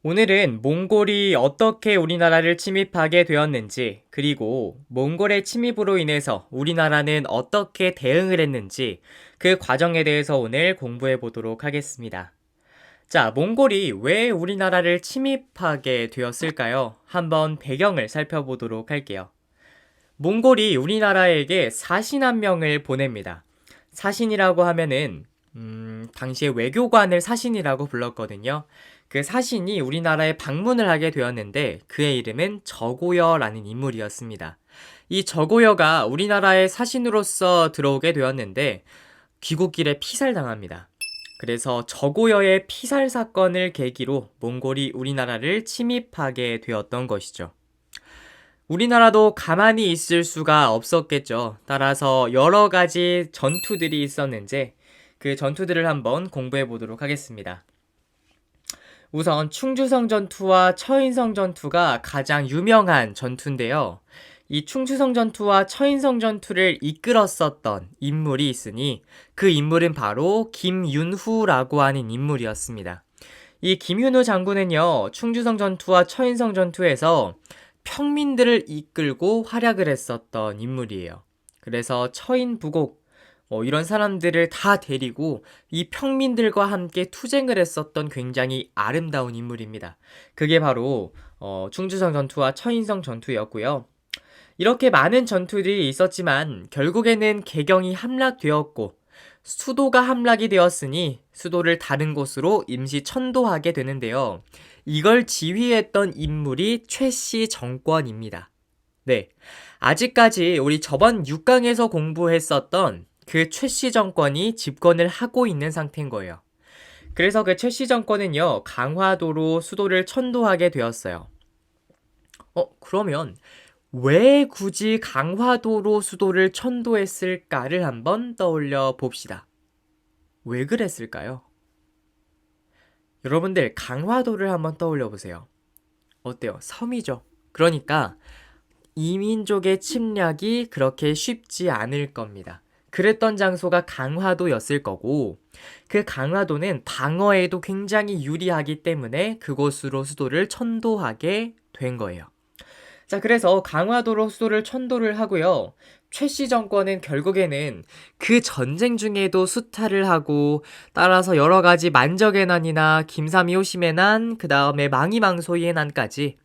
오늘은 몽골이 어떻게 우리나라를 침입하게 되었는지, 그리고 몽골의 침입으로 인해서 우리나라는 어떻게 대응을 했는지, 그 과정에 대해서 오늘 공부해 보도록 하겠습니다. 자, 몽골이 왜 우리나라를 침입하게 되었을까요? 한번 배경을 살펴보도록 할게요. 몽골이 우리나라에게 사신 한 명을 보냅니다. 사신이라고 하면은 당시에 외교관을 사신이라고 불렀거든요. 그 사신이 우리나라에 방문을 하게 되었는데 그의 이름은 저고여라는 인물이었습니다. 이 저고여가 우리나라의 사신으로서 들어오게 되었는데 귀국길에 피살당합니다. 그래서 저고여의 피살 사건을 계기로 몽골이 우리나라를 침입하게 되었던 것이죠. 우리나라도 가만히 있을 수가 없었겠죠. 따라서 여러 가지 전투들이 있었는데 그 전투들을 한번 공부해 보도록 하겠습니다. 우선 충주성 전투와 처인성 전투가 가장 유명한 전투인데요. 이 충주성 전투와 처인성 전투를 이끌었었던 인물이 있으니 그 인물은 바로 김윤후라고 하는 인물이었습니다. 이 김윤후 장군은요, 충주성 전투와 처인성 전투에서 평민들을 이끌고 활약을 했었던 인물이에요. 그래서 처인부곡 이런 사람들을 다 데리고 이 평민들과 함께 투쟁을 했었던 굉장히 아름다운 인물입니다. 그게 바로 충주성 전투와 처인성 전투였고요. 이렇게 많은 전투들이 있었지만 결국에는 개경이 함락되었고 수도가 함락이 되었으니 수도를 다른 곳으로 임시 천도하게 되는데요. 이걸 지휘했던 인물이 최씨 정권입니다. 네. 아직까지 우리 저번 6강에서 공부했었던 그 최씨 정권이 집권을 하고 있는 상태인 거예요. 그래서 그 최씨 정권은요, 강화도로 수도를 천도하게 되었어요. 그러면 왜 굳이 강화도로 수도를 천도했을까를 한번 떠올려 봅시다. 왜 그랬을까요? 여러분들 강화도를 한번 떠올려 보세요. 어때요? 섬이죠. 그러니까 이민족의 침략이 그렇게 쉽지 않을 겁니다. 그랬던 장소가 강화도였을 거고 그 강화도는 방어에도 굉장히 유리하기 때문에 그곳으로 수도를 천도하게 된 거예요. 자, 그래서 강화도로 수도를 천도를 하고요. 최씨 정권은 결국에는 그 전쟁 중에도 수탈을 하고 따라서 여러 가지 만적의 난이나 김삼이 호심의 난, 그 다음에 망이망소이의 난까지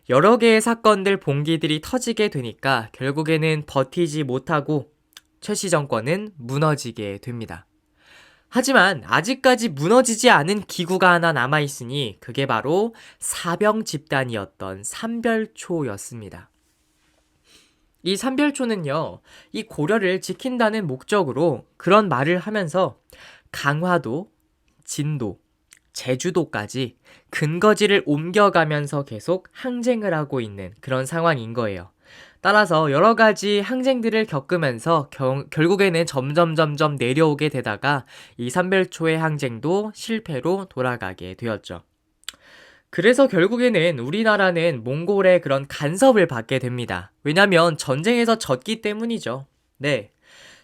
여러 개의 사건들 봉기들이 터지게 되니까 결국에는 버티지 못하고 최씨 정권은 무너지게 됩니다. 하지만 아직까지 무너지지 않은 기구가 하나 남아있으니 그게 바로 사병 집단이었던 삼별초였습니다. 이 삼별초는요, 이 고려를 지킨다는 목적으로 그런 말을 하면서 강화도, 진도, 제주도까지 근거지를 옮겨가면서 계속 항쟁을 하고 있는 그런 상황인 거예요. 따라서 여러 가지 항쟁들을 겪으면서 결국에는 점점 내려오게 되다가 이 삼별초의 항쟁도 실패로 돌아가게 되었죠. 그래서 결국에는 우리나라는 몽골의 그런 간섭을 받게 됩니다. 왜냐면 전쟁에서 졌기 때문이죠. 네.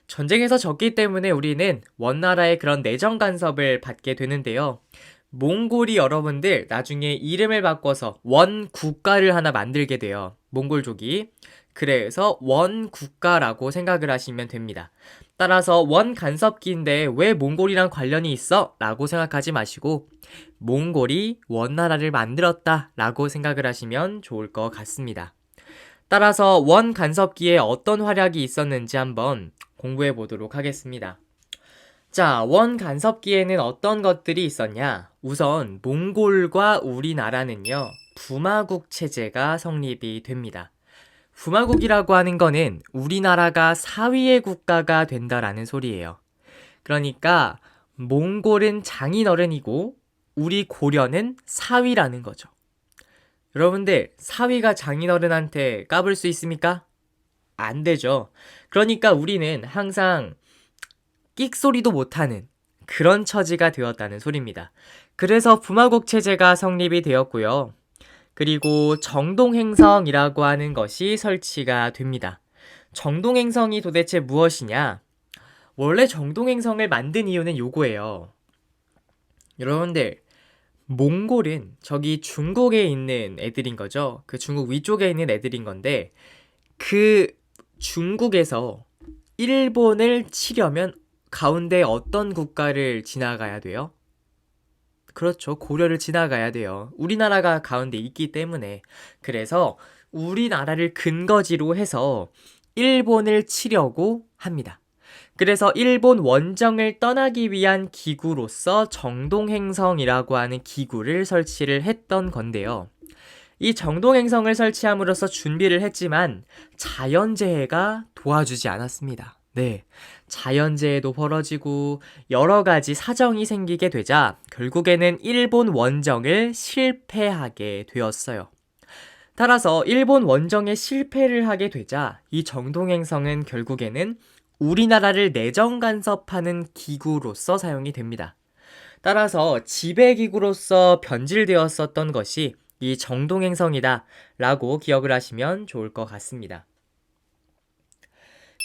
전쟁에서 졌기 때문에 우리는 원나라의 그런 내정 간섭을 받게 되는데요. 몽골이 여러분들 나중에 이름을 바꿔서 원국가를 하나 만들게 돼요. 몽골족이. 그래서 원국가라고 생각을 하시면 됩니다. 따라서 원간섭기인데 왜 몽골이랑 관련이 있어? 라고 생각하지 마시고 몽골이 원나라를 만들었다 라고 생각을 하시면 좋을 것 같습니다. 따라서 원간섭기에 어떤 활약이 있었는지 한번 공부해 보도록 하겠습니다. 자, 원간섭기에는 어떤 것들이 있었냐? 우선 몽골과 우리나라는요, 부마국 체제가 성립이 됩니다. 부마국이라고 하는 거는 우리나라가 사위의 국가가 된다라는 소리예요. 그러니까 몽골은 장인어른이고 우리 고려는 사위라는 거죠. 여러분들, 사위가 장인어른한테 까불 수 있습니까? 안 되죠. 그러니까 우리는 항상 끽소리도 못하는 그런 처지가 되었다는 소리입니다. 그래서 부마국 체제가 성립이 되었고요. 그리고 정동행성이라고 하는 것이 설치가 됩니다. 정동행성이 도대체 무엇이냐? 원래 정동행성을 만든 이유는 요거예요. 여러분들, 몽골은 저기 중국에 있는 애들인 거죠. 그 중국 위쪽에 있는 애들인 건데 그 중국에서 일본을 치려면 가운데 어떤 국가를 지나가야 돼요? 그렇죠. 고려를 지나가야 돼요. 우리나라가 가운데 있기 때문에. 그래서 우리나라를 근거지로 해서 일본을 치려고 합니다. 그래서 일본 원정을 떠나기 위한 기구로서 정동행성이라고 하는 기구를 설치를 했던 건데요. 이 정동행성을 설치함으로써 준비를 했지만 자연재해가 도와주지 않았습니다. 네. 자연재해도 벌어지고 여러 가지 사정이 생기게 되자 결국에는 일본 원정을 실패하게 되었어요. 따라서 일본 원정에 실패를 하게 되자 이 정동행성은 결국에는 우리나라를 내정 간섭하는 기구로서 사용이 됩니다. 따라서 지배기구로서 변질되었었던 것이 이 정동행성이다 라고 기억을 하시면 좋을 것 같습니다.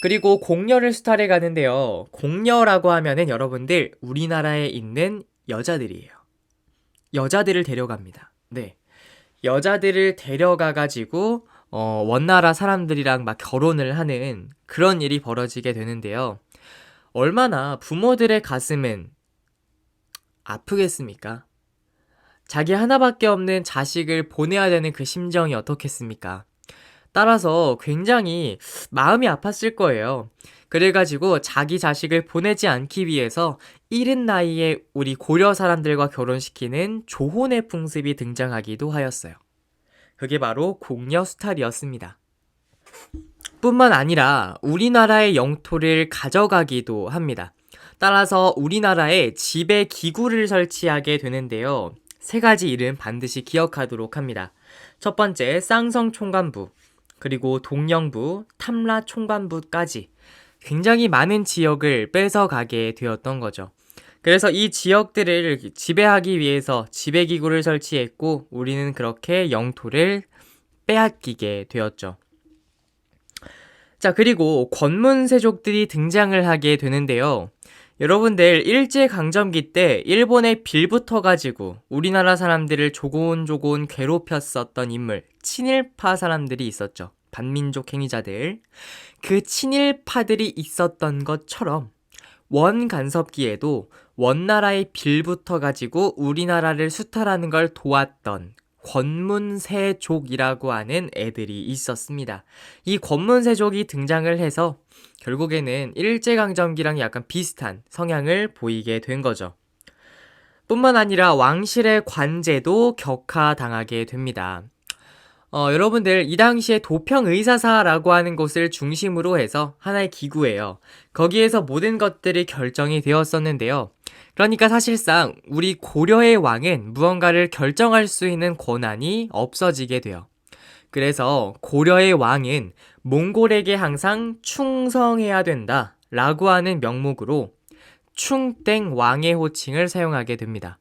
그리고 공녀를 수탈해 가는데요. 공녀라고 하면은 여러분들 우리나라에 있는 여자들이에요. 여자들을 데려갑니다. 네. 여자들을 데려가가지고 원나라 사람들이랑 막 결혼을 하는 그런 일이 벌어지게 되는데요. 얼마나 부모들의 가슴은 아프겠습니까? 자기 하나밖에 없는 자식을 보내야 되는 그 심정이 어떻겠습니까? 따라서 굉장히 마음이 아팠을 거예요. 그래가지고 자기 자식을 보내지 않기 위해서 이른 나이에 우리 고려 사람들과 결혼시키는 조혼의 풍습이 등장하기도 하였어요. 그게 바로 공녀 수탈이었습니다. 뿐만 아니라 우리나라의 영토를 가져가기도 합니다. 따라서 우리나라에 지배 기구를 설치하게 되는데요. 세 가지 이름 반드시 기억하도록 합니다. 첫 번째, 쌍성 총관부, 그리고 동령부, 탐라 총관부까지 굉장히 많은 지역을 뺏어가게 되었던 거죠. 그래서 이 지역들을 지배하기 위해서 지배기구를 설치했고 우리는 그렇게 영토를 빼앗기게 되었죠. 자, 그리고 권문세족들이 등장을 하게 되는데요. 여러분들 일제강점기 때 일본에 빌붙어가지고 우리나라 사람들을 조곤조곤 괴롭혔었던 인물, 친일파 사람들이 있었죠. 반민족 행위자들. 그 친일파들이 있었던 것처럼 원간섭기에도 원나라에 빌붙어가지고 우리나라를 수탈하는 걸 도왔던 권문세족이라고 하는 애들이 있었습니다. 이 권문세족이 등장을 해서 결국에는 일제강점기랑 약간 비슷한 성향을 보이게 된 거죠. 뿐만 아니라 왕실의 관제도 격하당하게 됩니다. 여러분들 이 당시에 도평의사사라고 하는 곳을 중심으로 해서 하나의 기구예요. 거기에서 모든 것들이 결정이 되었었는데요. 그러니까 사실상 우리 고려의 왕은 무언가를 결정할 수 있는 권한이 없어지게 돼요. 그래서 고려의 왕은 몽골에게 항상 충성해야 된다 라고 하는 명목으로 충땡 왕의 호칭을 사용하게 됩니다.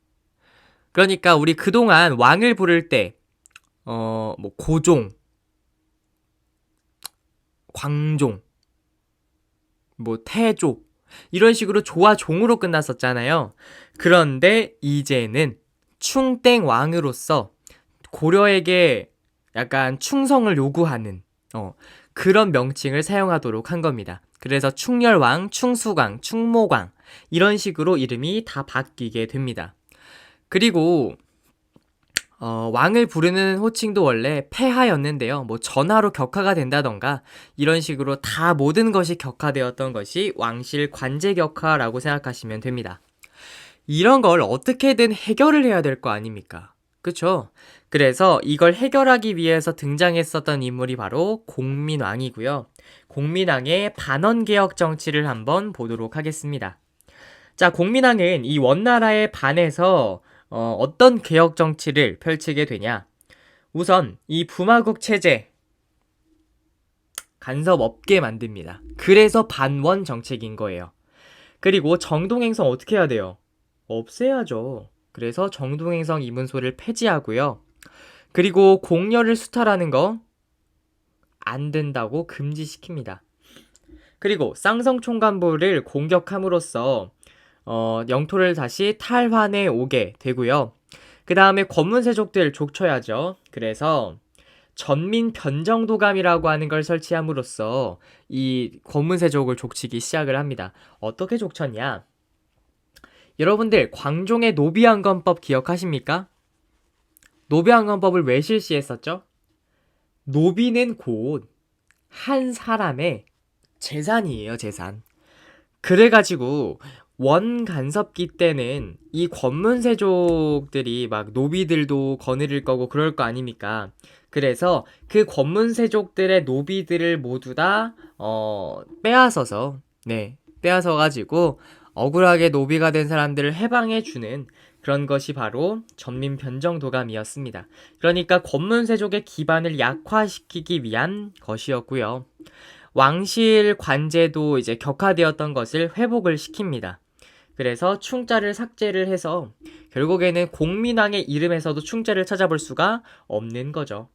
그러니까 우리 그동안 왕을 부를 때 고종, 광종, 태조 이런 식으로 조와 종으로 끝났었잖아요. 그런데 이제는 충땡 왕으로서 고려에게 약간 충성을 요구하는 그런 명칭을 사용하도록 한 겁니다. 그래서 충렬왕, 충수광, 충모광 이런 식으로 이름이 다 바뀌게 됩니다. 그리고 왕을 부르는 호칭도 원래 폐하였는데요. 전하로 격하가 된다던가 이런 식으로 다 모든 것이 격화되었던 것이 왕실 관제 격화라고 생각하시면 됩니다. 이런 걸 어떻게든 해결을 해야 될 거 아닙니까? 그쵸? 그래서 이걸 해결하기 위해서 등장했었던 인물이 바로 공민왕이고요. 공민왕의 반원개혁 정치를 한번 보도록 하겠습니다. 자, 공민왕은 이 원나라에 반해서 어떤 개혁 정치를 펼치게 되냐? 우선 이 부마국 체제 간섭 없게 만듭니다. 그래서 반원 정책인 거예요. 그리고 정동행성 어떻게 해야 돼요? 없애야죠. 그래서 정동행성 이문소를 폐지하고요. 그리고 공녀를 수탈하는 거 안 된다고 금지시킵니다. 그리고 쌍성총관부를 공격함으로써 영토를 다시 탈환해 오게 되고요. 그 다음에 권문세족들 족쳐야죠. 그래서 전민 변정도감이라고 하는 걸 설치함으로써 이 권문세족을 족치기 시작을 합니다. 어떻게 족쳤냐? 여러분들 광종의 노비항건법 기억하십니까? 노비항건법을 왜 실시했었죠? 노비는 곧 한 사람의 재산이에요, 재산. 그래가지고 원간섭기 때는 이 권문세족들이 막 노비들도 거느릴 거고 그럴 거 아닙니까? 그래서 그 권문세족들의 노비들을 모두 다 빼앗아서 빼앗아가지고 억울하게 노비가 된 사람들을 해방해주는 그런 것이 바로 전민변정도감이었습니다. 그러니까 권문세족의 기반을 약화시키기 위한 것이었고요. 왕실 관제도 이제 격화되었던 것을 회복을 시킵니다. 그래서 충자를 삭제를 해서 결국에는 공민왕의 이름에서도 충자를 찾아볼 수가 없는 거죠.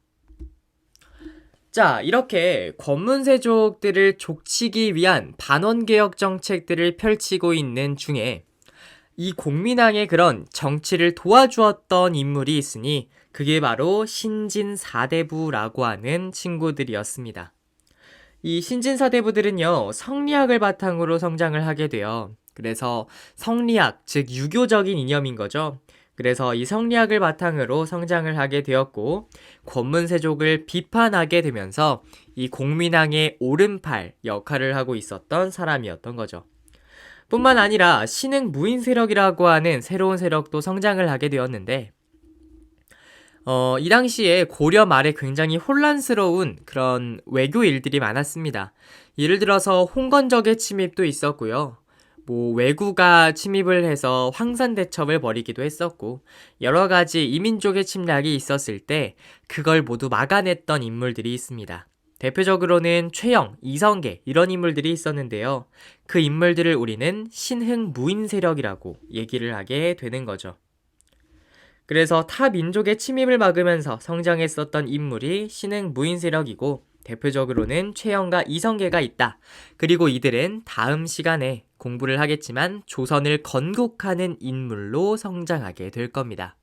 자, 이렇게 권문세족들을 족치기 위한 반원개혁 정책들을 펼치고 있는 중에 이 공민왕의 그런 정치를 도와주었던 인물이 있으니 그게 바로 신진사대부라고 하는 친구들이었습니다. 이 신진사대부들은요, 성리학을 바탕으로 성장을 하게 돼요. 그래서 성리학, 즉 유교적인 이념인 거죠. 그래서 이 성리학을 바탕으로 성장을 하게 되었고 권문세족을 비판하게 되면서 이 공민왕의 오른팔 역할을 하고 있었던 사람이었던 거죠. 뿐만 아니라 신흥 무인 세력이라고 하는 새로운 세력도 성장을 하게 되었는데 이 당시에 고려 말에 굉장히 혼란스러운 그런 외교 일들이 많았습니다. 예를 들어서 홍건적의 침입도 있었고요. 외구가 침입을 해서 황산대첩을 벌이기도 했었고 여러 가지 이민족의 침략이 있었을 때 그걸 모두 막아냈던 인물들이 있습니다. 대표적으로는 최영, 이성계 이런 인물들이 있었는데요. 그 인물들을 우리는 신흥 무인 세력이라고 얘기를 하게 되는 거죠. 그래서 타 민족의 침입을 막으면서 성장했었던 인물이 신흥 무인 세력이고 대표적으로는 최영과 이성계가 있다. 그리고 이들은 다음 시간에 공부를 하겠지만 조선을 건국하는 인물로 성장하게 될 겁니다.